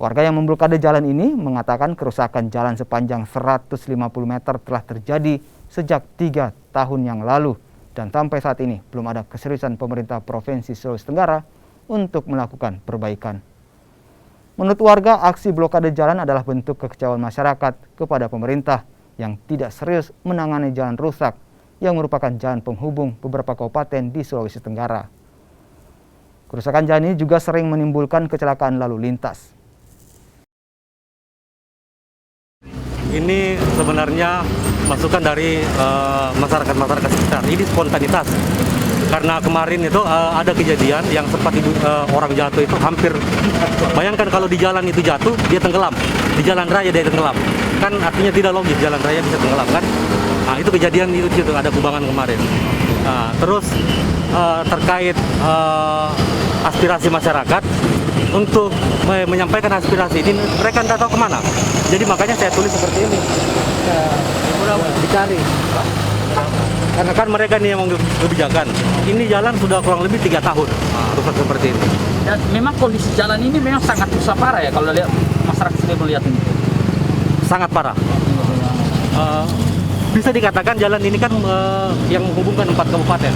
Warga yang memblokade jalan ini mengatakan kerusakan jalan sepanjang 150 meter telah terjadi sejak 3 tahun yang lalu dan sampai saat ini belum ada keseriusan pemerintah Provinsi Sulawesi Tenggara untuk melakukan perbaikan. Menurut warga, aksi blokade jalan adalah bentuk kekecewaan masyarakat kepada pemerintah yang tidak serius menangani jalan rusak yang merupakan jalan penghubung beberapa kabupaten di Sulawesi Tenggara. Kerusakan jalan ini juga sering menimbulkan kecelakaan lalu lintas. Ini sebenarnya masukan dari masyarakat sekitar. Ini spontanitas. Karena kemarin itu ada kejadian yang sempat orang jatuh itu hampir, bayangkan kalau di jalan itu jatuh, dia tenggelam. Di jalan raya dia tenggelam. Kan artinya tidak logis, jalan raya bisa tenggelam kan. Nah, itu kejadian itu ada kubangan kemarin. Nah, terus terkait aspirasi masyarakat, untuk menyampaikan aspirasi ini mereka tidak tahu kemana. Jadi makanya saya tulis seperti ini. Mudah dicari. Karena kan mereka nih yang mau kebijakan. Ini jalan sudah kurang lebih 3 tahun rusak seperti ini. Dan memang kondisi jalan ini memang sangat rusak parah ya kalau lihat masyarakat sendiri melihat ini. Sangat parah. Bisa dikatakan jalan ini kan yang menghubungkan 4 kabupaten.